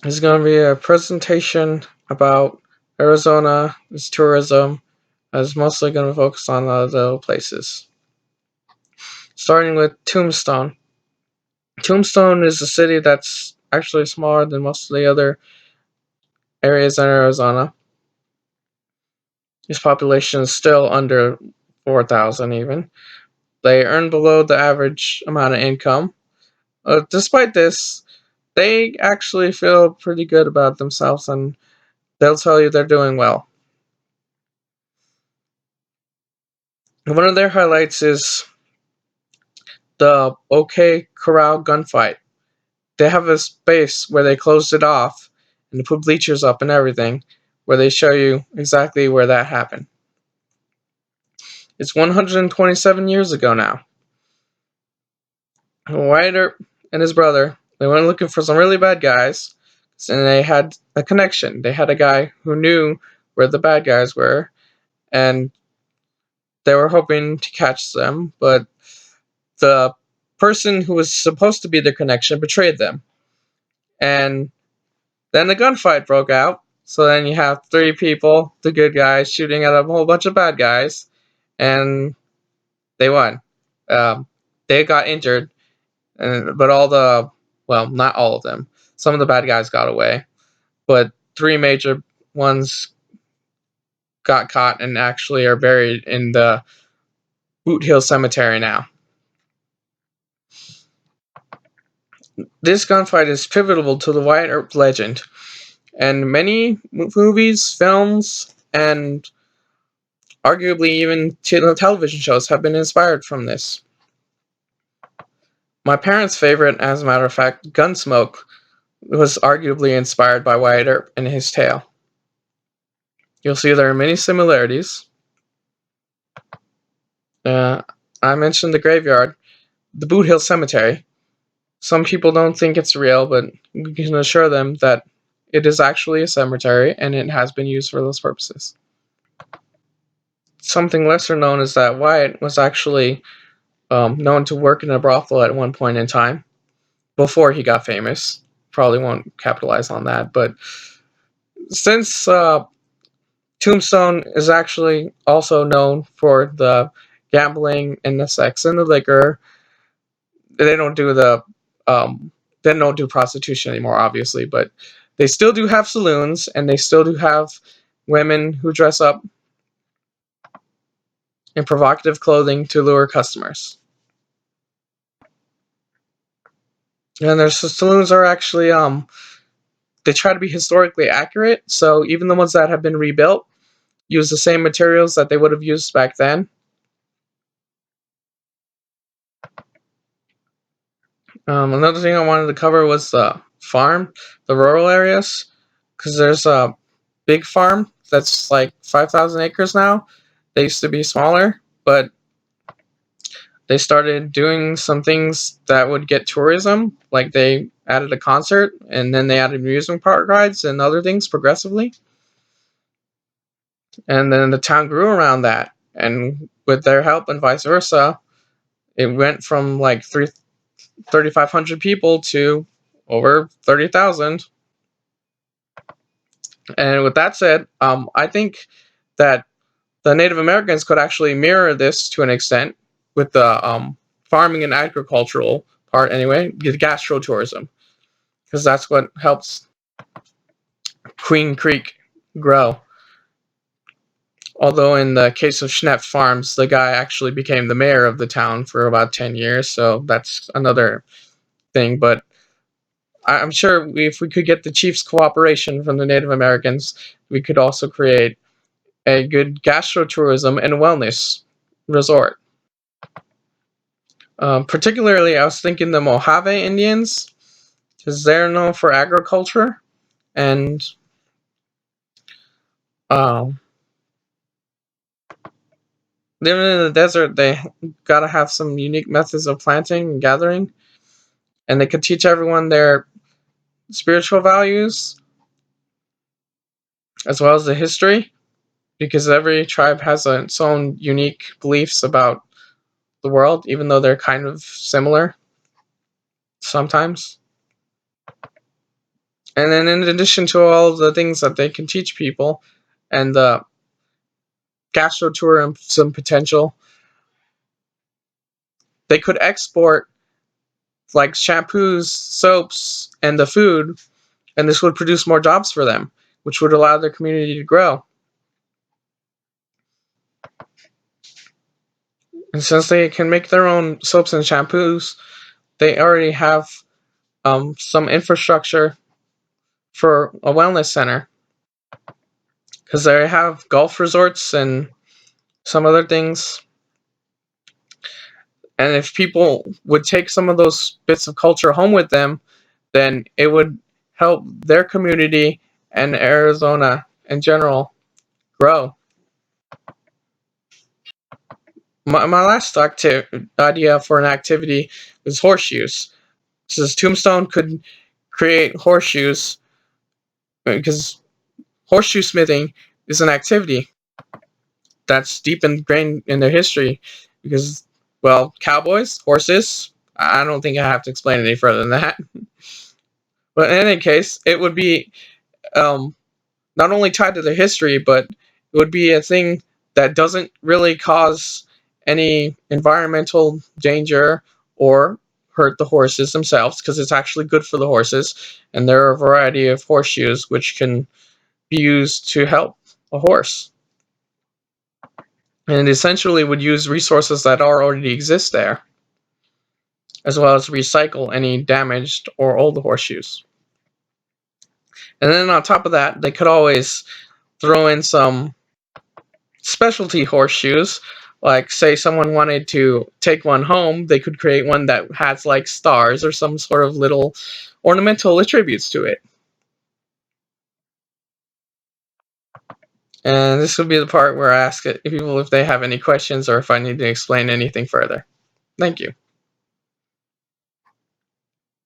is going to be a presentation about Arizona, its tourism. It's mostly going to focus on the places. Starting with Tombstone. Tombstone is a city that's actually smaller than most of the other areas in Arizona. Its population is still under 4,000 even. They earn below the average amount of income. Despite this, they actually feel pretty good about themselves and they'll tell you they're doing well. One of their highlights is the OK Corral gunfight. They have a space where they closed it off and put bleachers up and everything where they show you exactly where that happened. It's 127 years ago now. Wyatt Earp and his brother, they went looking for some really bad guys, and they had a connection. They had a guy who knew where the bad guys were, and they were hoping to catch them, but the person who was supposed to be the connection betrayed them. And then the gunfight broke out. So then you have three people, the good guys, shooting at a whole bunch of bad guys, and they won. Um, they got injured, but well, not all of them. Some of the bad guys got away, but three major ones got caught and actually are buried in the Boot Hill Cemetery now. This gunfight is pivotal to the Wyatt Earp legend, and many movies, films, and arguably even television shows have been inspired from this. My parents' favorite, as a matter of fact, Gunsmoke, was arguably inspired by Wyatt Earp and his tale. You'll see there are many similarities. I mentioned the graveyard, the Boot Hill Cemetery. Some people don't think it's real, but we can assure them that it is actually a cemetery and it has been used for those purposes. Something lesser known is that Wyatt was actually known to work in a brothel at one point in time before he got famous. Probably won't capitalize on that, but since Tombstone is actually also known for the gambling and the sex and the liquor, they don't do they don't do prostitution anymore, obviously, but they still do have saloons and they still do have women who dress up in provocative clothing to lure customers. And their saloons are actually they try to be historically accurate, so even the ones that have been rebuilt use the same materials that they would have used back then. Another thing I wanted to cover was the farm, the rural areas, because there's a big farm that's like 5,000 acres now. They used to be smaller, but they started doing some things that would get tourism, like they added a concert, and then they added amusement park rides and other things progressively. And then the town grew around that, and with their help and vice versa, it went from like 3,500 people to over 30,000. And with that said, I think that the Native Americans could actually mirror this to an extent with the farming and agricultural part anyway, the gastro-tourism, because that's what helps Queen Creek grow. Although in the case of Schnepp Farms, the guy actually became the mayor of the town for about 10 years, so that's another thing. But I'm sure if we could get the chief's cooperation from the Native Americans, we could also create a good gastro-tourism and wellness resort. Particularly, I was thinking the Mojave Indians, because they're known for agriculture, and um, living in the desert, they gotta have some unique methods of planting and gathering, and they could teach everyone their spiritual values as well as the history, because every tribe has its own unique beliefs about the world, even though they're kind of similar sometimes. And then in addition to all the things that they can teach people and the gastrotourism potential, they could export like shampoos, soaps, and the food, and this would produce more jobs for them, which would allow their community to grow. And since they can make their own soaps and shampoos, they already have some infrastructure for a wellness center because they have golf resorts and some other things. And if people would take some of those bits of culture home with them, then it would help their community and Arizona in general grow. My last idea for an activity was horseshoes. Says Tombstone could create horseshoes because horseshoe smithing is an activity that's deep ingrained in their history. Because, well, cowboys, horses. I don't think I have to explain any further than that. But in any case, it would be um, not only tied to their history, but it would be a thing that doesn't really cause any environmental danger or hurt the horses themselves because it's actually good for the horses. And there are a variety of horseshoes which can be used to help a horse. And it essentially would use resources that already exist there, as well as recycle any damaged or old horseshoes. And then on top of that, they could always throw in some specialty horseshoes. Like, say someone wanted to take one home, they could create one that has like stars or some sort of little ornamental attributes to it. And this would be the part where I ask people if they have any questions or if I need to explain anything further. Thank you.